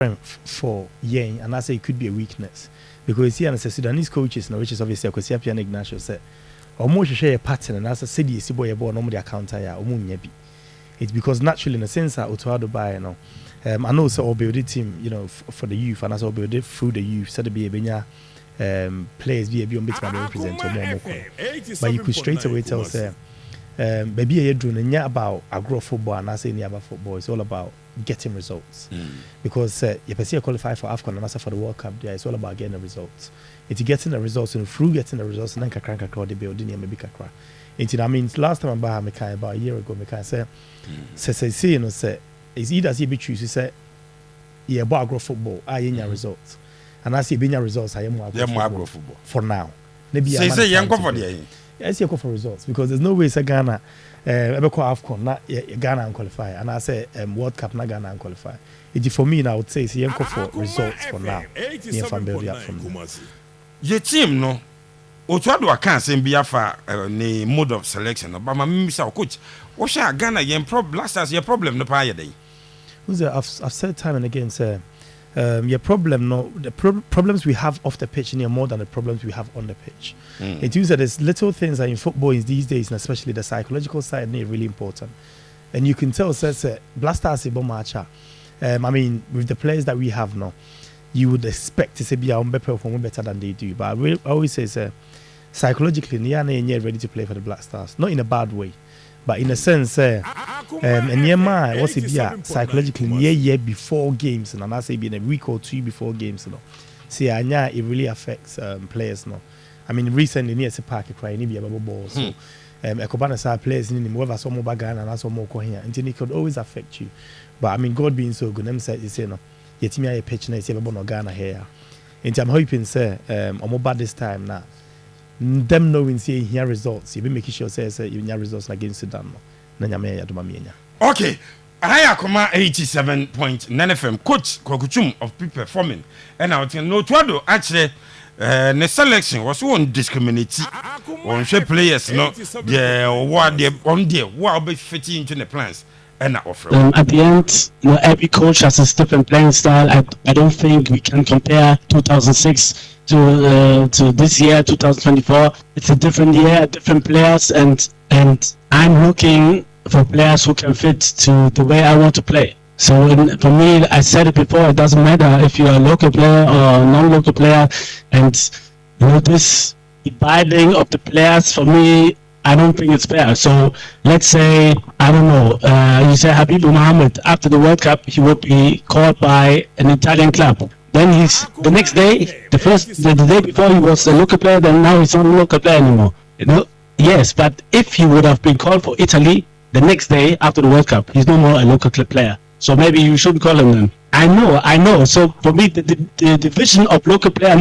strength for Yang, and I say it could be a weakness because here and the Sudanese coaches, which is obviously Kwasi Appiah and Ignacio said, almost share a pattern, and as I said, you see boy born normally a counter ya it's because naturally in a sense that Otto buy I know so all build team for the youth, and as all build it through the youth, so to be a benya players be on bit represent or more, but you could straight away tell say maybe you're doing about agro football and I say about football. It's all about getting results because you can qualify for Afcon and also for the World Cup. Yeah, it's all about getting the results. It's getting the results and through getting the results and then kakra the building maybe kakra. I mean, last time about a year ago, I said, say it's either as you be choose to say yeah about agro football. I in your results and I see being your results. I am more agro football for now. Maybe say young for the. Yes, you go for results because there's no way say Ghana ever call Afcon not Ghana and qualify, and I say World Cup not Ghana and qualify. It for me now I would say you go for results for now. Yeah, from build up from there. Your team no, Otto can't say be for the mode of selection. But my Mr. Coach, what shall Ghana your blasters your problem no prior day? I've said time and again say. Your problem, the problems we have off the pitch are more than the problems we have on the pitch. It means that there's little things that in football these days, and especially the psychological side, are really important. And you can tell, says Blasters Ibomacha. I mean, with the players that we have now, you would expect to say be perform better than they do. But I always say, psychologically, they are ready to play for the Black Stars, not in a bad way. But in a sense, and what's it psychologically year before games, and I say be in a week or two before games, see, it really affects players. I mean, recently near the park, cry any be a ball. So, Ekobana side players in whether some more bagan and also more here, and it could always affect you. But I mean, God being so good, them say, you know, yet me a pitch nice, you have Ghana here. And I'm hoping, say, I'm more bad this time now. Them knowing seeing here results, you be making sure says you have results against Sudan. Okay, I come 87.9 FM. Coach Kokuchum of people performing, and I think no Twado actually. The selection was one discriminating on shape players, no, what they on there, what be fitting into the plans. And at the end, every coach has a different playing style. I don't think we can compare 2006 to this year, 2024. It's a different year, different players, and I'm looking for players who can fit to the way I want to play. So for me, I said it before, it doesn't matter if you're a local player or a non-local player, and this dividing of the players, for me, I don't think it's fair. So let's say, I don't know, you say Habib Mohammed, after the World Cup, he would be called by an Italian club. Then the next day, the day before he was a local player, then now he's not a local player anymore. Yes, but if he would have been called for Italy, the next day after the World Cup, he's no more a local club player. So maybe you shouldn't call him then. I know. So for me, the division of local player,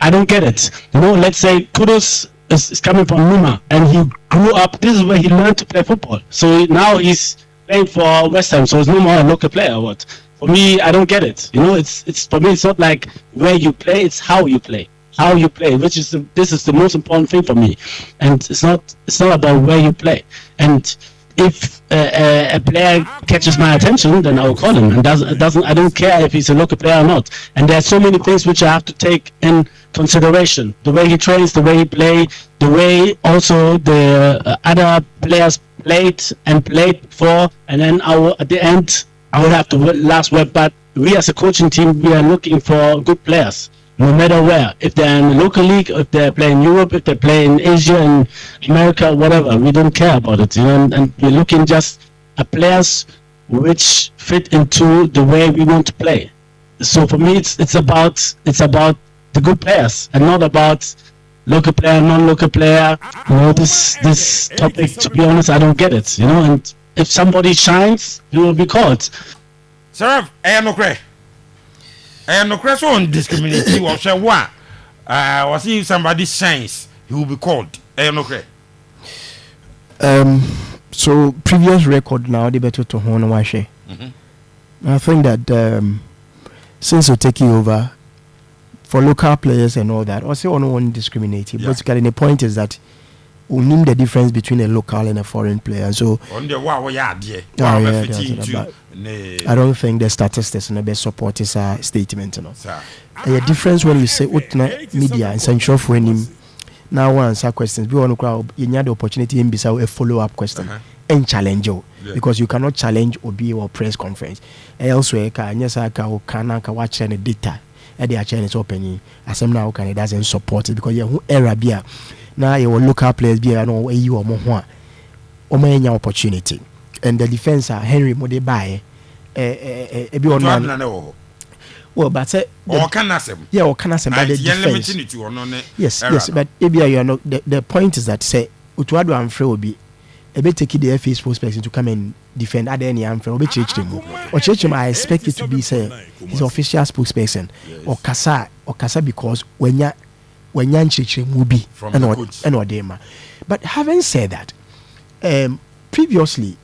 I don't get it. Let's say Kudus is coming from Numa and he grew up. This is where he learned to play football. So now he's playing for West Ham. So he's no more a local player. Or what? For me, I don't get it. It's for me. It's not like where you play. It's how you play. How you play, this is the most important thing for me. And it's not about where you play. And if a player catches my attention, then I will call him. And I don't care if he's a local player or not. And there are so many things which I have to take in consideration: the way he trains, the way he plays, the way also the other players played before. And then at the end, I will have the last word. But we as a coaching team, we are looking for good players. No matter where, if they're in the local league, if they play in Europe, if they play in Asia and America, whatever, we don't care about it. And we're looking just at players which fit into the way we want to play. So for me, it's about the good players and not about local player, non-local player. This topic, to be honest, I don't get it. And if somebody shines, he will be called. Sir, I am okay. And no question on discrimination or say what? Was if somebody shines, he will be called. Okay. So previous record now they better to Hon Washe. I think that since we're taking over for local players and all that, also on one discriminating. Basically the point is that who knew the difference between a local and a foreign player. So on the wow, yeah, dear. I don't think the statistics and the best support is a statement. A difference when you say media and central for him. Now, one answer questions. We want to crowd. You need the opportunity in beside a follow-up question and challenge you because you cannot challenge or be or press conference. Elsewhere, can watch any data. At the channel is opening. As now can it doesn't support it because you error beer. Now you will local players be no you or more or opportunity. And the defense Henry Mode by well, but or can I say? Yeah, or can I say? But the defense. Yes, but you are not. The point is that say Utuado and Frey will be a bit taking the FA spokesperson to come and defend at any Amfrey or be changed him. Or change him, I expect it to be say his official spokesperson or Kasa because when Yan Chichin will be and or Dema. But having said that, previously,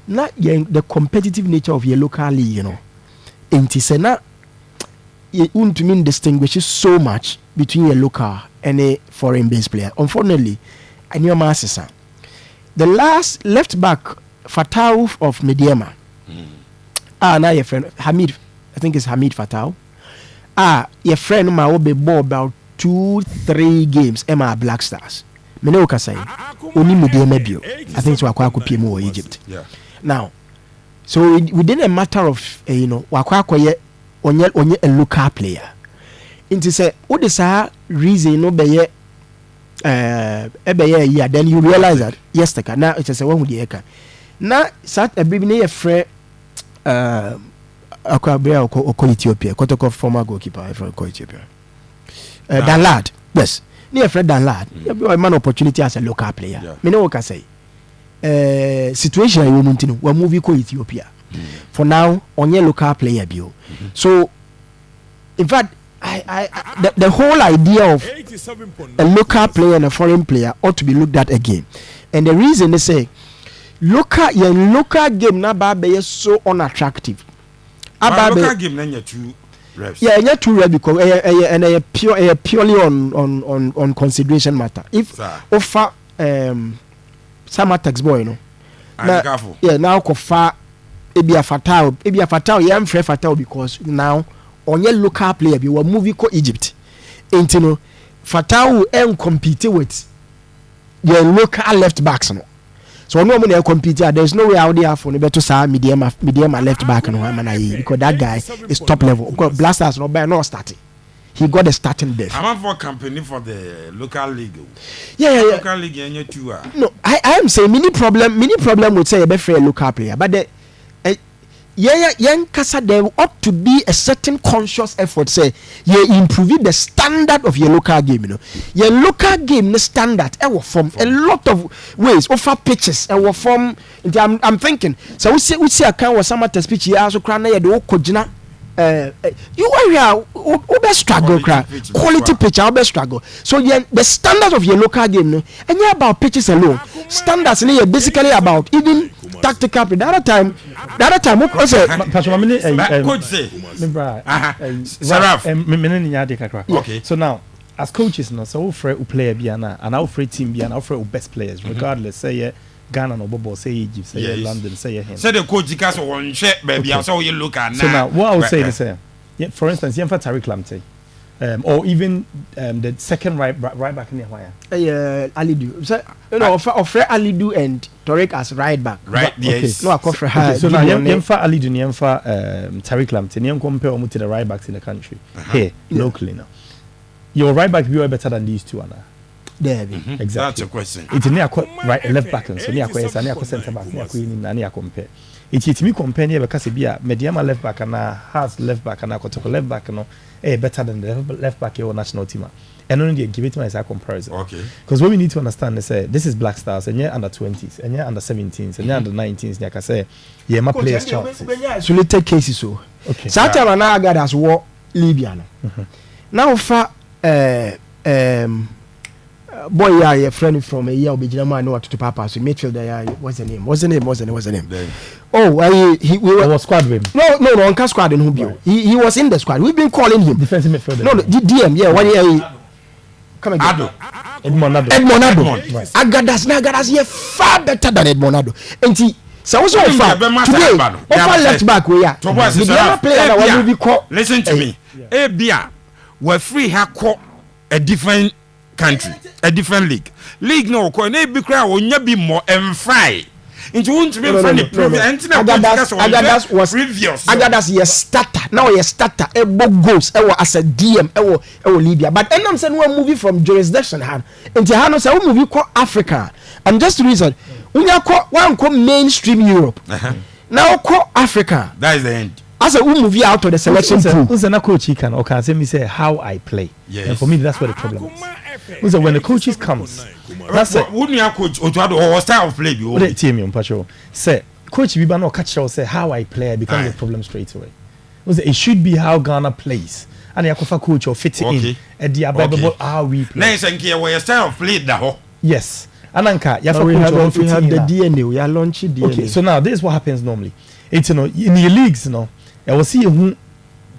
not the competitive nature of your local league, in Tisena. You want to mean distinguishes so much between a local and a foreign based player. Unfortunately, I knew Master. The last left back Fatau of Mediema. Now your friend Hamid, I think it's Hamid Fatau. Your friend ma will be ball about 2-3 games. Emma Black Stars. Menoka say only Mediema bio. I think it's Wakwaku PMO Egypt. Yeah. Now, so within a matter of Wakwaku onye a local player. Into say what is a reason no be yeah, then you realize that yes now it is a one with the eka. Now sat a baby near Fred Akwabia or Ethiopia, Kotoko former goalkeeper from Ethiopia. Dan Lad, yes. Near Fred Dan Lad. You have a man opportunity as a local player. Me know what I say. Situation you want to know, we move to Ethiopia. For now, on your local player bio. So, in fact, the whole idea of a local player and a foreign player ought to be looked at again. And the reason they say local game na is so unattractive. Local game na two refs. Yeah, yeah, two refs because and purely on consideration matter. If offer some text boy, now kofa. Appiah Fatau, yeah, I'm Fred Fatau because now on your local player, we were moving to Egypt. And Fatau and compete with your local left backs. So no one compete. There's no way out there for the better side medium left back and because that guy is top level. Because Blasters no starting. He got a starting death. I'm for company for the local league. Yeah. Local league and you no, I am saying many problem would say a better local player, but the young Kasa, there ought to be a certain conscious effort. Say, you improving the standard of your local game. Your local game, the standard, from a lot of ways. Offer pitches, from. I'm thinking. So we see a kind of summer test pitch. You also cry na do kojina. You are over struggle, quality pitch, over struggle. So the standard of your local game, and you about pitches alone. Standards, basically about even tactical. The other time, what say? Okay. So now, as coaches, no, so for a player, biana, and our free team, biana, our best players, regardless, say Ghana no Bobo, say Egypt, say London, say him. Say the coach because one check, baby. I saw you look at. So now, what I would say is, for instance, Yemfa Tariq Lamptey. Or even the second right back in the Hawaii. Alidu. So, offer Alidu and Tariq as right back. Right, yes. No, I call for her. So now, Yemfa Alidu, Yemfa Tariq Lamptey, Yem compare to the right backs in the country. Here, locally now. Your right back be better than these two, Anna. There, exactly. That's a question. It's near right left back, and so near center back, near Queen, and near compare. It's me compare near because it be a Mediema left back and a Haas left back and a Kotoko left back, no, better than the left back your national team. And only give it to me as a comparison. Okay. Because what we need to understand is this is Black Stars, and you're under 20s, and you're under 17s, and you're under 19s. Like I say, yeah, my players' chances. So let's take cases so. Okay. Saturday now I got as war Libya. Now for boy, yeah, a friend from a year, I know what to papa. So midfield, what's the name? What's the name? Then. Oh, we was squad with him. No, on squad in Hubio. He was in the squad. We've been calling him defensive midfielder. No, DM, yeah, 1 year. Come again. Addo. Edmonado. Right. Agadas here far better than Edmonado. And so also far today offer left back we are. The other player that will be called. Listen to me. Bia we free her call a different country, a different league no ko na bi kra wonya bi mo emfry into won't be funny previous Agadas was previous Agadas yes starter now yes starter e goals e as a DM e Libya but I'm saying we movie from jurisdiction han into han say we movie call Africa and just the reason we one call mainstream Europe now call Africa that is the end. As a movie out of the selection pool. Who's an coach he can or can say me say how I play. Yes. And for me that's where the problem is. Who's when the coaches comes. That's it. Wouldn't you coach or style of play? What it team on patrol. Say coach Biba no catch or say how I play becomes a problem straight away. It should be how Ghana plays. And you have coach or fit in at the about how we play. Nice and care where your style of play that. Yes. Ananka, you have we have the DNA, we are launching DNA. Okay, so now this is what happens normally. It's in the leagues, I will see who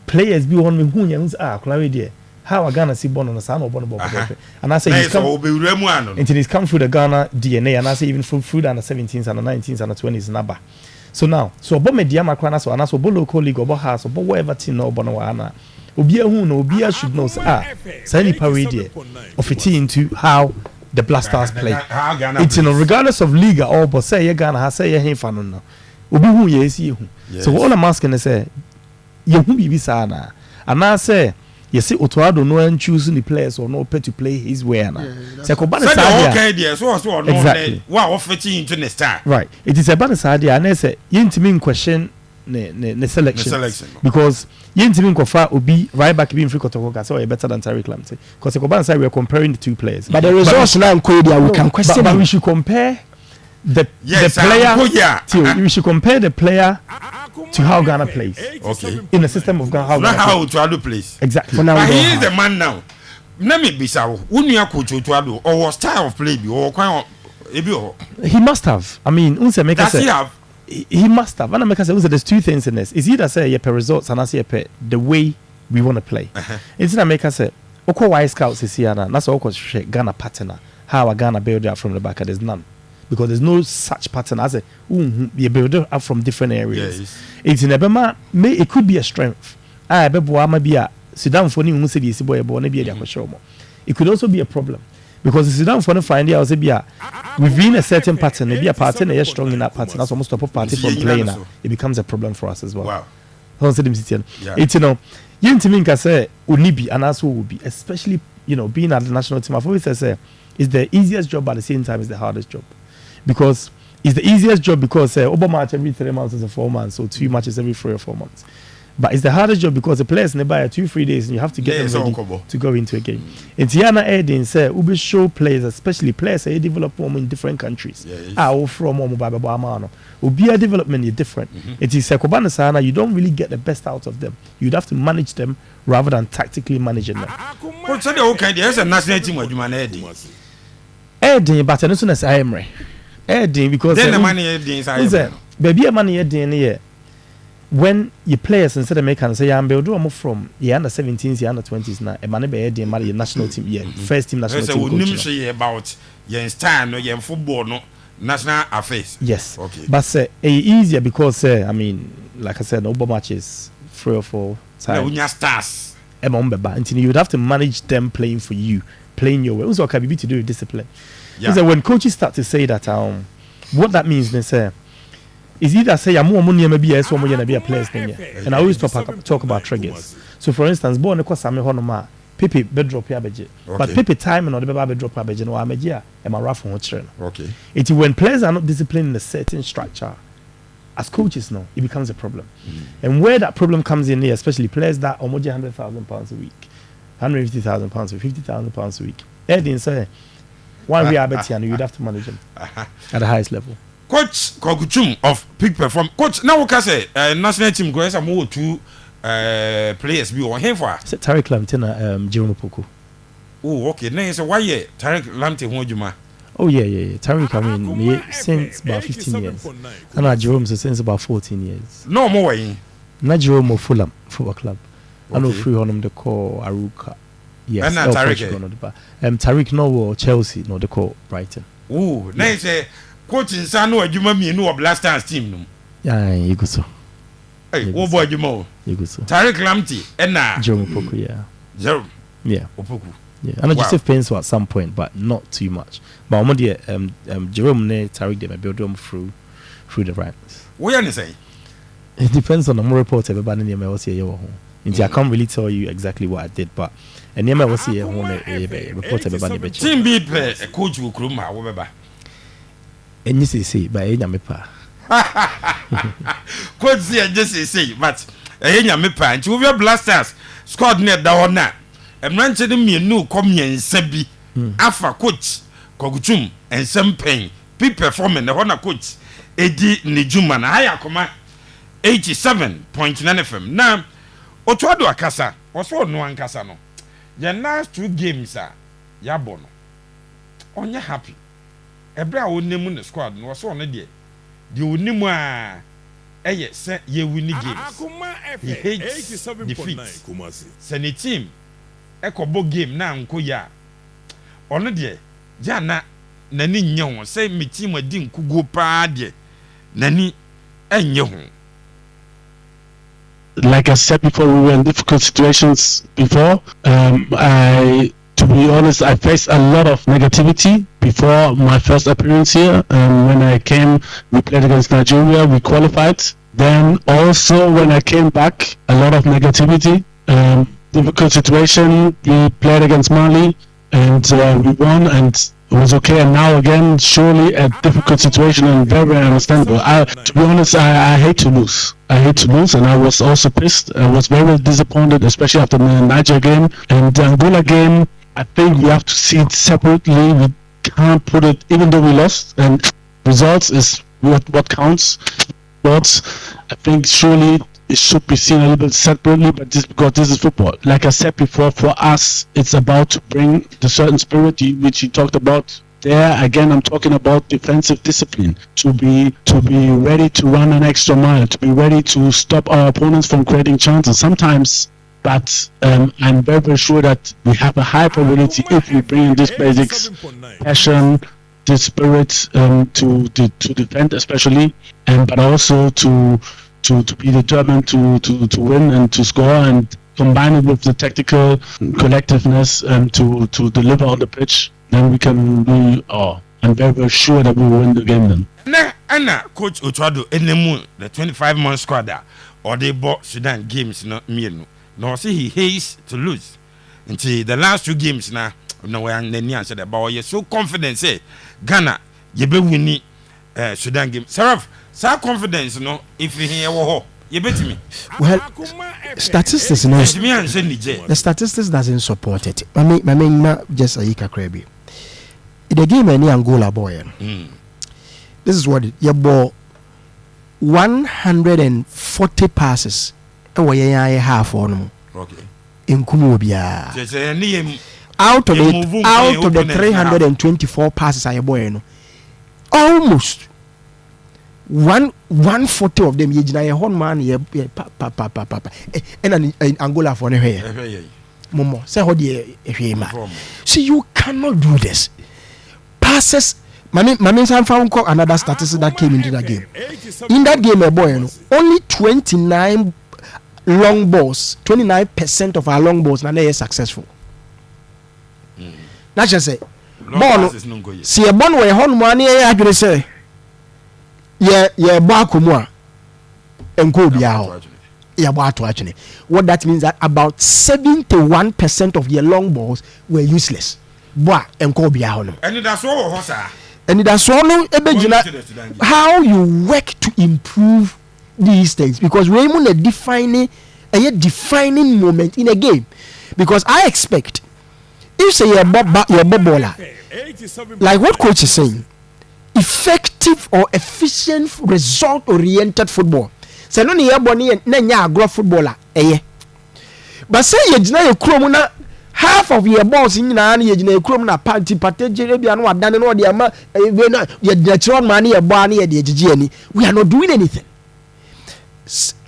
players be on me who you Clary how I Ghana see born on the sun or born and I say he's come until he's come through the Ghana DNA and I say even through the 17s and the 19s and the 20s naba. So now so about me diama crana so and also local league or house or whatever team no bonoana Obia who no Obia should know say parade of it into how the Black Stars play. It's regardless of league or but say Ghana has say him fan no. Obi hu ye esi hu. So all I'm asking is say ye hu bibi sa na. And I say you see Otto no and choosing the players or no pay to play his way na. Say ko ban sa dia. So exactly. Wa ofeti into the star. Right. It is a ban sa dia and say yintimi question ne selection. Because yintimi kofa obi right back being free kotokoka so better than Tariq Lamptey. Because ko ban sa we are comparing the two players. But the results now we can question but we should compare the player we should compare the player to how Ghana plays. Okay. In the system of Ghana, how Otto plays. Exactly. But he is the man now. Let me be so. When you coach Otto or what style of play or he must have. I mean, unse make us say he must have. And I make us say there's two things in this. Is either say you pay results and I say the way we want to play. It's not make us say okay why scouts is here now. That's all Ghana pattern. How a Ghana build up from the back. There's none. Because there's no such pattern as a you build up from different areas. Yes. It's in Ebema, it could be a strength. Maybe a Sudan for new city is boy born be a it could also be a problem. Because the Sudan for the find out within a certain pattern, maybe a pattern is strong in that pattern. That's almost stop a party from playing now. It becomes a problem for us as well. Wow. It's you to me say Unibi and also will be, especially being at the national team. I've always said it's the easiest job but at the same time it's the hardest job. Because it's the easiest job because Obama match every 3 months is 4 months, so 2 matches every 3 or 4 months. But it's the hardest job because the players nearby 2-3 days and you have to get them ready to go into a game. And Tiana Edin said, "Ubi show players, especially players that develop in different countries. From Ubia development is different. It is Sekobana Sana. You don't really get the best out of them. You'd have to manage them rather than tactically managing them." What's the okay? There's a national team with you, Edin, but as soon as I am Edin because then the money Edin baby money Edin here. When your players instead of making say I'm building from the under 17s, the under 20s now, a man be Edin marry your national team, first team national team coach. About your style, no, your football, no national affairs. Yes, okay, but easier because I mean, like I said, no matches 3 or 4 times. No, stars. Until you would have to manage them playing for you, playing your way. Also, can be to do with discipline. Yeah. When coaches start to say that, what that means, they say, is either say I'm more money maybe so more gonna be a players thing. And I always talk about triggers. So for instance, born the course I'm honoma, Pepe bedrop ya beje. But Pepe time and the bedrop ya beje no ameja and my rough on children. Okay. It's when players are not disciplined in a certain structure, as coaches know, it becomes a problem. And where that problem comes in here, especially players that are more £100,000 a week, £150,000 a week, £50,000 a week. Edin say one way and you'd have to manage them at the highest level. Coach Koguchum of Peak Perform. Coach, now we can say national team goes some more 2 players be on here for. Tariq Lamptey Jerome Poku. Oh, okay. Now so why Tariq Lamptey Hojuma? Oh yeah. Tariq, I mean, me since about 15 years. And Jerome since about 14 years. No more way. Not Jerome of Fulham Football Club. I know free on him the call Aruka. Yes. And Portugal, no, Tariq no Chelsea no the call Brighton. Oh, now say coach in San no adwuma mienu of Blasters team no. Yeah, you go so. Hey, wo boy adwuma. You go so. Tariq Lamptey and Jerome Opoku, yeah. Jerome. Yeah. Opoku. Yeah. And Joseph Painso at some point, but not too much. But I'm Jerome ne Tariq they may build them through the ranks. What you say? It depends on the more report everybody in the MLS here. I can't really tell you exactly what I did, but and the MLS here report everybody. Team beat a coach will crew my whatever. And you say, but I am Coach say just say, but I am a pa. And you Blasters squad near Dawana. And mentioned me no come and Sebi. Alpha coach Koguchum and some pain. People performing the Honor coach Eddie Nijuman. Higher command 87.9 FM. Now, Otto Akasa was one no ankasa no. Your last 2 games are Yabono. On you happy. Ebra wo nemu ne squad no so no de. De onemu a say ye win games. He hates defeat. Send a team ekobo game na nko ya. Ono de jana nani nye ho say me team adi nkugo pa de. Nani enye ho. Like I said before, we were in difficult situations before. To be honest, I faced a lot of negativity before my first appearance here. When I came, we played against Nigeria, we qualified. Then also when I came back, a lot of negativity. Difficult situation, we played against Mali and we won and it was okay. And now again, surely a difficult situation and very, very understandable. To be honest, I hate to lose. I hate to lose, and I was also pissed. I was very disappointed, especially after the Niger game and the Angola game. I think we have to see it separately. We can't put it, even though we lost, and results is what counts. But I think surely it should be seen a little bit separately, but because this is football. Like I said before, for us, it's about to bring the certain spirit which you talked about. There again, I'm talking about defensive discipline, to be ready to run an extra mile, to be ready to stop our opponents from creating chances. Sometimes, but I'm very, very sure that we have a high probability if we bring in these basics, passion, the spirit to defend especially, but also to be determined to win and to score, and combine it with the tactical collectiveness to deliver on the pitch. Then we can be. I'm very, very sure that we will win the game then. Anna coach Otto enemu the 25-man squad or they bought Sudan games no me no say he hates to lose. Until the last 2 games now, no way and then answer the ball. You're so confident say Ghana you be winning Sudan game. Seraph, so confidence no if you hear you bet me. Well, statistics no. The statistics doesn't support it. I mean not just a crabby. In the game any Angola boy. This is what you bought 140 passes. Half on okay. In Kumubia. Out of the 324 passes I bought, almost 140 of them ye horn man ye and in Angola for here. Momo say how the see you cannot do this. Passes Mami found another statistic that came into that game. In that game, only 29 long balls, 29% of our long balls now are successful. That's just say, ball. See a ball where one money I say, yeah, Bakumwa and go be actually. What that means that about 71% of your long balls were useless. Boah and go be out. And that's all, and that's all how you work to improve these things, because we're even a defining moment in a game. Because I expect if say your bowler, like what coach is saying, effective or efficient result oriented football. Say no near bonnie and nanya agro footballer but say you deny kromuna half of your balls in na you deny kromuna party patage be no adan no de ama you natural money your bani de gigi. We are not doing anything.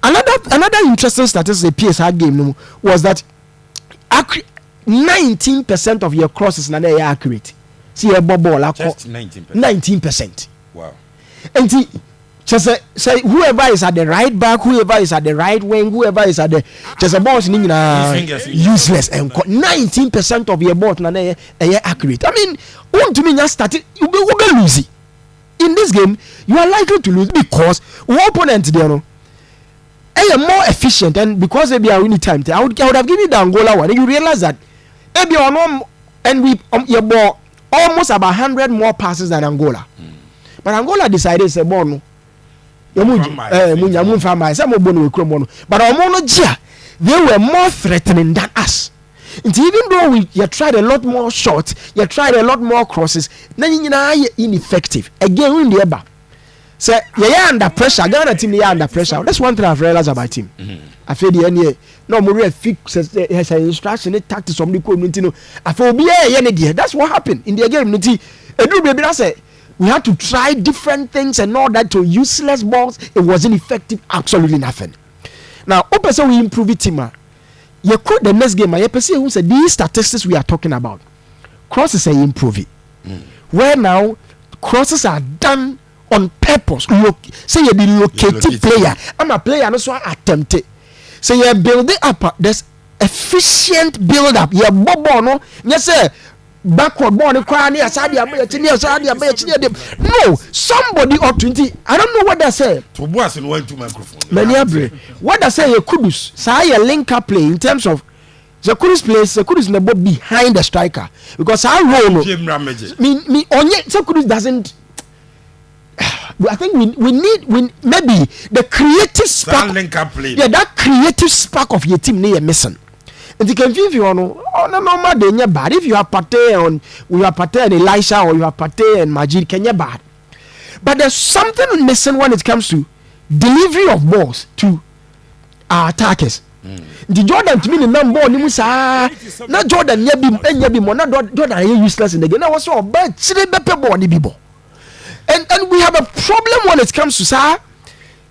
Another interesting statistic PSR game was that 19% of your crosses na they accurate. See a ball just 19%. 19%. Wow. And just say whoever is at the right back, whoever is at the right wing, whoever is at the just a ball useless and 19% of your ball na they accurate. I mean, want to mean just started you be losing. In this game, you are likely to lose because one opponent there no are more efficient, and because they be a winning time, I would have given the Angola one. And you realize that maybe on and we your ball almost about 100 more passes than Angola. But Angola decided say bono. But they were more threatening than us. And even though you tried a lot more shots, you tried a lot more crosses, then you are ineffective. Again, in the eba. So you are under pressure. Ghana team, you are under pressure. That's one thing I've realized about him. I feel the end no more fix has an instruction, tactics from the community. I feel be a that's what happened in the game. We had to try different things and all that to useless balls. It wasn't effective. Absolutely nothing. Now, open we improve it, team. You could the next game. You see who said these statistics we are talking about. Crosses are improving. Where now crosses are done on purpose. Say you're the located player. I'm a player, and also attempted. So you're building up. There's efficient build up. You're no. Yes, sir. Backward born crying. No, somebody ought to. I don't know what they say. To boss and went to microphone. What they say, you could say a link up play in terms of the Kudus plays. The Kudus never behind the striker because I roll. Me on yet. So Kudus doesn't. I think we need maybe the creative spark. Yeah, that creative spark of your team need missing. And you can feel you know, no bad. If you have Appiah and we have Appiah and Elisha or you have Appiah and Majid, can you bad? But there's something missing when it comes to delivery of balls to our attackers. The Jordan to me the number one not Jordan yabi more not Jordan useless in the game. Now also bad ball. And we have a problem when it comes to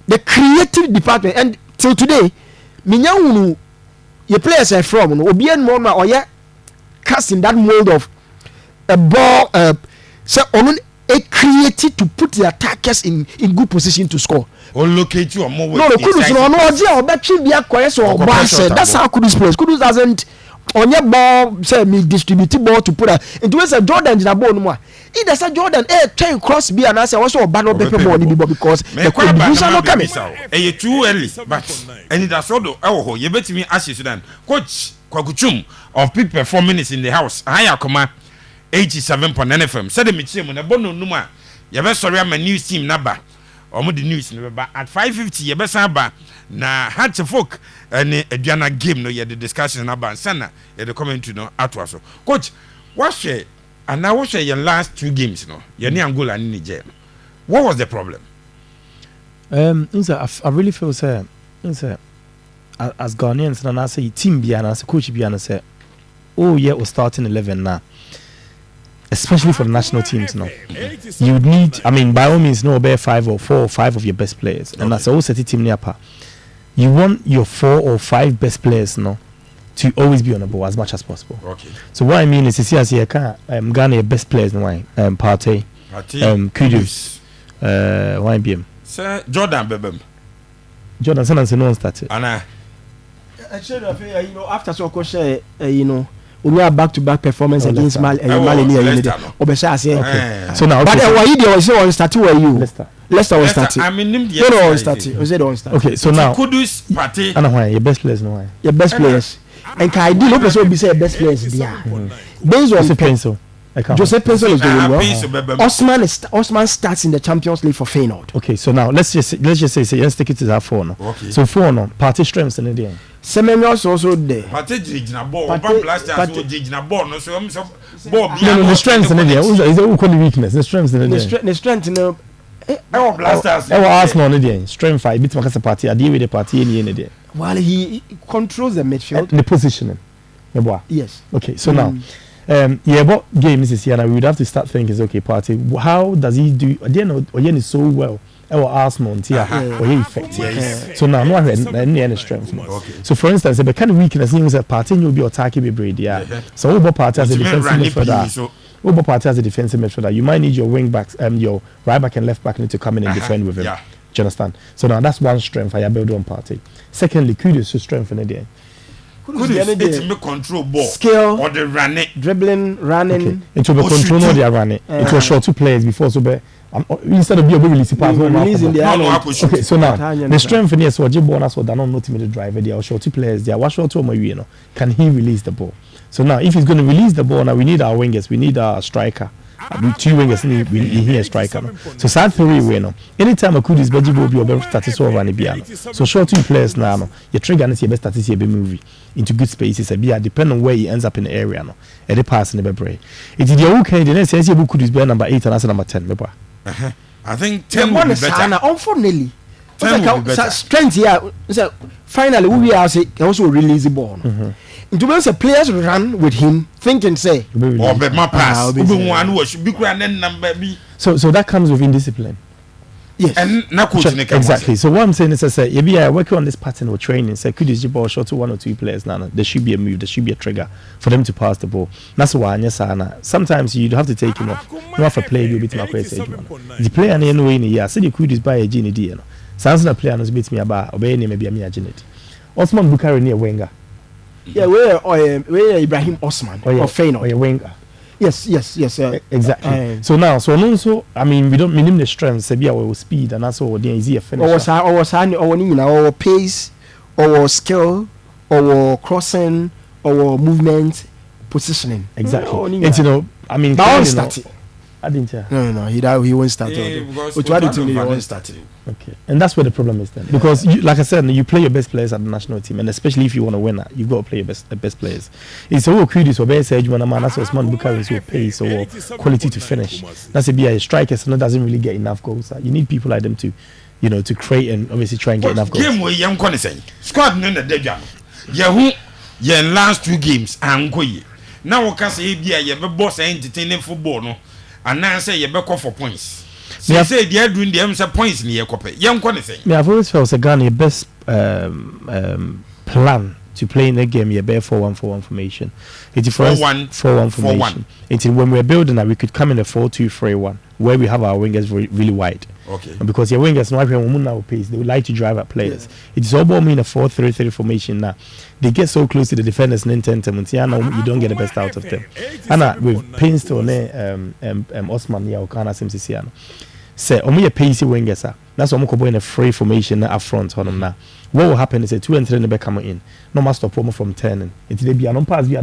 the creative department. And till today, Minyawunu, your players are from Obian Moma or cast in that mold of a ball, so on a creative to put the attackers in good position to score. Or locate you or more. No, Kudus no, but be a quiet or that's how Kudus plays. Kudus doesn't on your ball say me distribute ball to put into a Jordan in a ball no more. It does a Jordan trying cross be and answer also battle paper ball because the contribution not coming. Too early, but and it has also you bet me ask Sudan. Coach Kwakuchum of peak performance in the house. Higher command 87.9 FM. Said the Michim when a bono numa. You best sorry I'm a news team number. Or the news at 5:50 you best have na had to folk and a Diana game no yeah the discussion about Sana yeah the comment to know Atwaso. Coach, what's your and now what's your last 2 games no? You're near Angola and Niger. What was the problem? I really feel say as Ghanaians and I say team Biana as coach Biana say oh yeah we're starting 11 now. Especially for the national teams now. You would need, I mean, by all means, no, bear 5 or 4 or 5 of your best players. And that's also a team near par. You want your 4 or 5 best players now to always be on the ball as much as possible. Okay. So what I mean is, you see, as you can, Ghana best players in why, Partey, Kudus, YBM. Sir, Jordan Bebem. Jordan, San no one started. Anna. After so question, we are back-to-back performance against Mali. So now, but on start where you Leicester was starting. I mean, no, on starting. Okay, so now Kudus Partey. And why your best players no why? Your best players. And can I do no person be say best players there. Based on Pencil. Joseph Pencil is doing well. Osman starts in the Champions League for Feyenoord. Okay, so now let's just say let's take it to that 4 now. Okay. So 4 now. Partey strengths in the end. Semenyo's also there. Partey jigna ball. Jigna ball. No, so ball. No, the strengths in the end. Is the equal weakness. The strengths in the end. The strength in the. Blasters. Arsenal in the end. Strength 5. Bit makes a party. I deal with the party in the end. While he controls the midfield. The positioning. Yes. Okay, so now. What game is here? And we would have to start thinking, okay, Partey, how does he do? Again is so well our Arsenal or effective. So now no any strength. So for instance, the kind of weakness means that party will be attacking breed. So over party as a defensive midfielder. Over party as a defensive midfielder, you might need your wing backs, your right back and left back need to come in and defend with him. Do you understand? So now that's one strength I build on party. Secondly, Kudus to strengthen it. Kudus make control ball, skill or the running, dribbling, running. It will be control or they are running. It will show 2 players before so be. Instead of being releasing pass, okay. So now the strength in yes, what you bonus or don't know to me the driver. They are short 2 players. They are what short 2 more. Can he release the ball? So now, if he's going to release the ball, now we need our wingers. We need our striker. 2 wingers we need a striker. No? So sad 3 way no. Anytime a could is budget will be your best statistical over an So short 2 players now. No? Your trigger is your best statistical movie into good spaces. Depending on where he ends up in the area. No, at the pass in the break. It is your okay. The next sense you could is be number 8 and that's number 10. I think 10 will be better. Unfortunately, strength here. So finally, we are also release the ball. Into when the players run with him, thinking say, "Oh, but my pass, so that comes with indiscipline." Yes, and exactly. So what I'm saying is, I say, if you are working on this pattern of training, say, could you ball shot to 1 or 2 players now? There should be a move, there should be a trigger for them to pass the ball. That's why sometimes you have to take him off. You have to play you bit my question. The player anyway in a year, said you could buy a genie deal. Sounds like a player knows beat me about obey maybe a me agent. Osman Bukhari near Wenger. Yeah, where Ibrahim Osman or Feyenoord or Wenger. Yes, exactly. So I mean, we don't minimum the strength, say our speed, and that's all. The easier finish. Or pace, or skill, or crossing, or movement, positioning. Exactly. And I mean, I didn't tell. No. He won't start. Which one do you won't start? Okay, and that's where the problem is then, because like I said, you play your best players at the national team, and especially if you want to win that, you've got to play your best players. It's all Kudus or best edge man. That's Osman Bukhari's who pace or quality to finish. That's a striker, so that doesn't really get enough goals. You need people like them to, to create and obviously try and get enough goals. Game where young Kwasi say squad no na deja. Ye last 2 games ankoye. Now we can say bia ye be boss entertaining football no, and now say ye be call for points. Say they are doing them some points in your copy. Young Kwasi. Me, I've always felt Ghana best plan to play in the game. You bear 4-1-4-1 formation. It's 4-1-4-1 formation. It's when we're building that we could come in a 4-2-3-1 where we have our wingers really wide. Okay. And because your wingers now pace, they would like to drive at players. It's all about me in a 4-3-3 formation now. They get so close to the defenders and you don't get the best out of them. And with pains to Osman Okana Simsisiano. Say only a pacey wingers. That's what I'm in a free formation up front on them now. What will happen is a 2 and 3 in the back coming in. No master stop from turning. Until they be an pass it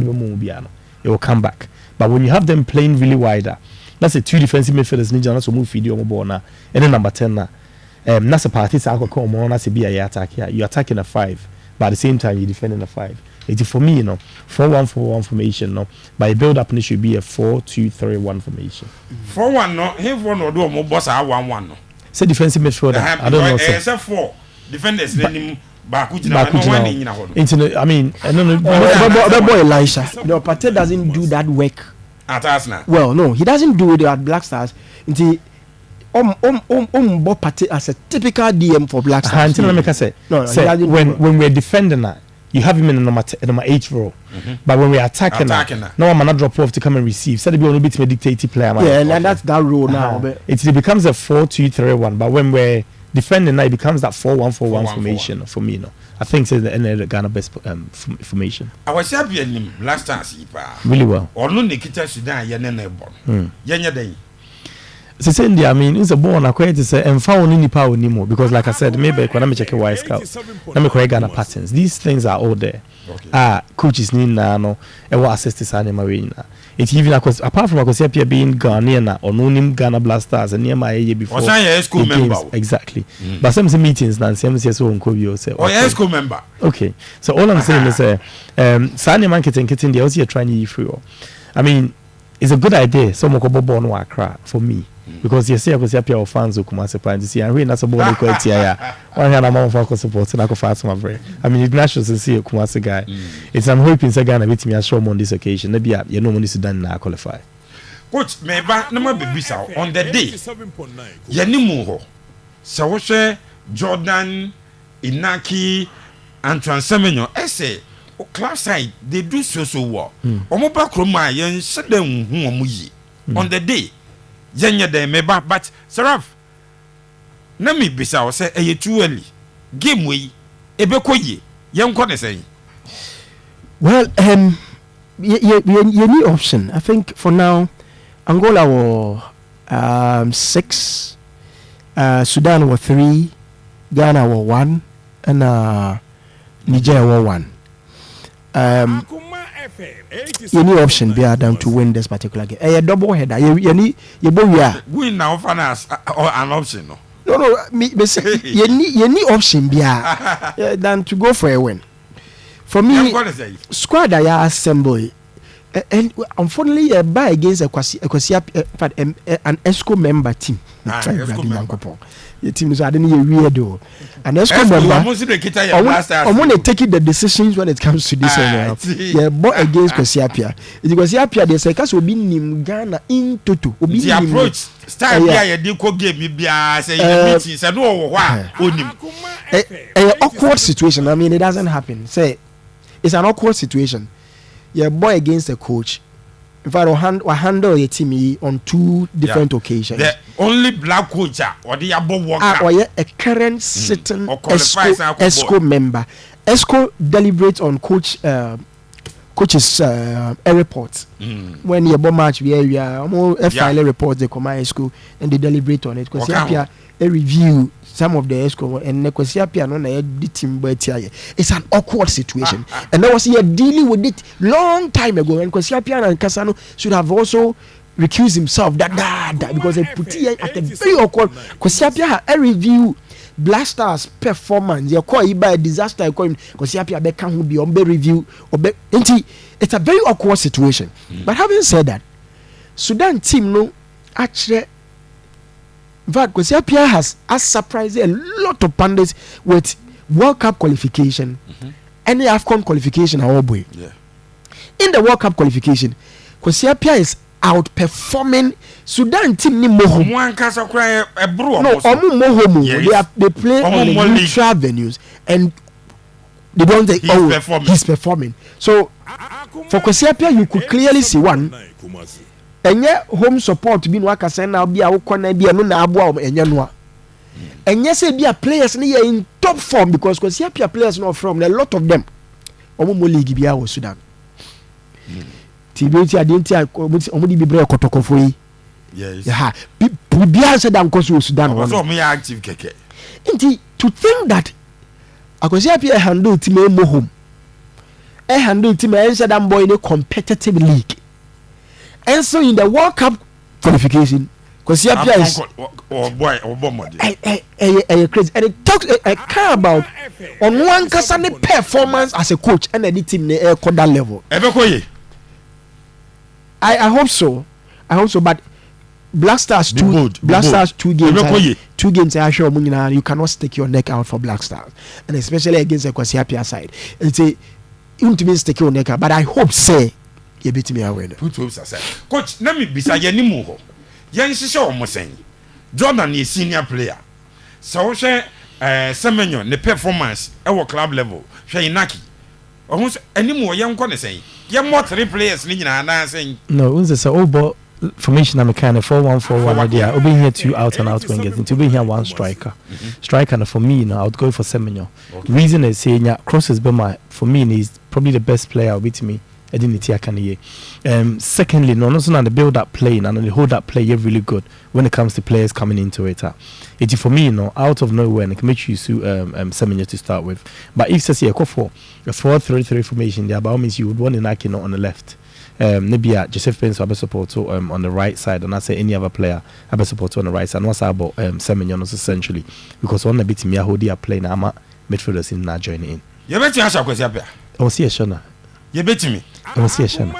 will come back. But when you have them playing really wider, that's a 2 defensive midfielders need to move video on ball now. And then number 10 now. That's a party to come on as a be attack here. You're attacking a 5, but at the same time you're defending a 5. It's for me, 4-1-4-1 formation, but a build up should be a 4-2-3-1 formation. 4-1 no, him one or do more boss 1-1 no. Say defensive midfielder. I don't know. Say 4 defenders name Bakutina. I mean, I don't know. That boy Elisha. No, Pate doesn't do that work at Arsenal. Well, no, he doesn't do it at Black Stars. Until Pate as a typical DM for Black Stars. When we're defending that, you have him in the number 8 role. But when we're attacking that, no one not drop off to come and receive. So they be a little bit of a dictative player. Yeah, and that's that role now. It becomes a 4-2-3-1. But when we're defending now, it becomes that 4-1-4-1 formation for me. I think it's the Ghana best formation. I was happy in last time. Really well. Or no Nikita Sudan, Yanya Day. I mean, it's a born acquired to say and found any power anymore because, like I said, maybe when I'm checking Wise Scouts, let me correct Ghana patterns. These things are all there. Coaches need no, and what assistants are marina. It's even apart from Appiah being Ghanaian or no name Ghana Blasters and near my age before. Was I a school member? Exactly. But some meetings, Nancy, so on Kobio say. Oh, yeah, school member. Okay, so all I'm saying is, Sanya Market and Kitten, they also trying to free. I mean, it's a good idea. Some of born Wakra for me. Because you see, I was happy our fans who come as a plan to see, and really that's a ball quality. One hand I'm for support and I go fast my brain. I mean, it's natural to see a Kumasi guy. It's I'm hoping Sagana with me a show on this occasion. Maybe you know when Sudan now qualify. Coach, maybe no more baby on the day. Yanimuho. so wo hwe Jordan Inaki and Transemenyo essay club side they do so well omo ba kroma yen hyeden hu omo yi on the day yenye dem meba but Seraph na me bisa wo say eye too early game we ebekoye yen ko ne say. Well, you need option. I think for now, Angola were 6, Sudan were 3, Ghana were 1, and Nigeria were 1. You need option be down to win this particular game. A double header. You need win now for us or an option. No. You need option be than to go for a win. For me, squad I assemble, and unfortunately, I buy against a Kwasi, an ESCO member team. The team is adding weirdo. An ESCO member, I want to take the decisions when it comes to this. Yeah, but against Appiah. Because Appiah, they say, "Cause we be in Ghana in Toto." The approach style here, you go give me say meeting. Say no, why? Awkward situation. I mean, it doesn't happen. Say. It's an awkward situation. You're boy against the coach. In fact, I handle a team on 2 different occasions. The only black coach or the above worker. Or a current sitting ESCO member. ESCO deliberates on coach's report. When you bomb match, we file a report, they come ESCO and they deliberate on it. Because Appiah a review some of the ESCO and Appiah no na the team but it's an awkward situation. And that was here dealing with it long time ago. And Appiah and Kasano should have also recused himself that because they put here at a very awkward. Appiah a review Blasters performance. You call it by a disaster. You call him Appiah be can be on review or it's a very awkward situation. But having said that, Sudan team no actually. In fact, Appiah has surprised a lot of pundits with World Cup qualification and the Afcon qualification. In the World Cup qualification, Appiah is outperforming Sudan team. They play on the neutral venues and they don't say, he's performing. So for Appiah, you could clearly see one. Enye home support bi no aka sen na bia wo kona bia no na aboa enye no a enye say bia players ne in top form because Appiah players no from a lot of them omo league bia wo Sudan tibeti adenti omo di bibre kotokofo yi yes ha bia say dan koso Sudan wo so me active keke nti to think that Appiah handle team mo home handle team en say dan boy in a competitive league. And so in the World Cup qualification, because Appiah is crazy, and it talks I care about on one kasane performance as a coach and the team in that level. I hope so. But Black Stars 2 games. I show you cannot stick your neck out for Black Stars, and especially against the Appiah side. It's a you want to stick your neck out, but I hope say. You beat me away. Coach, let me be say any more. Yan sise omo sen. Jordan is senior player. So she Semenyo ne performance e wo club level. Hwe Inaki. Ohun any more yan ko ne sen. Yan more 3 players ni nyina na sen. No, unse say obo formation na mechanic 4-1-4-1 idea. Obi here 2 out and out wingers. Into be here 1 striker. Striker for me now I would go for Semenyo. Reason is say crosses be my for me is probably the best player beat me. Secondly, no, not on the build up play and the hold up play, you're really good when it comes to players coming into it. It's for me, out of nowhere, and it can make you Semenyo to start with. But if you say a 4-3-3 formation, there by all means you would want Inaki on the left. Maybe Joseph Pence will be support on the right side, and I say any other player I be support on the right side. And what's about Semenyo essentially because on the bit me I hold the play now, I'm midfielders in now joining in. You bet you answer question. I will see a shona. You bet me. I will see a shana.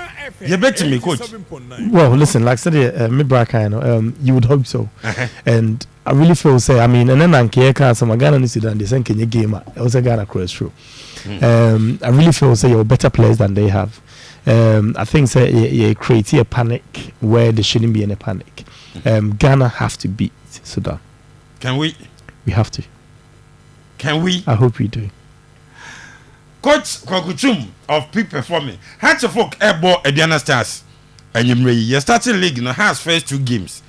You bet me, coach. Well, listen, like I said, you would hope so. And I really feel I mean, and then I'm Kieka, some Ghana in Sudan, they send Kenya game. I was a Ghana cross through. I really feel you're better players than they have. I think you create a panic where there shouldn't be any panic. Ghana have to beat Sudan. Can we? We have to. Can we? I hope we do. Coach Kwakuchum of Peak Performing. Hatch of folk airball Ediana Stars. And you starting league now has first 2 games.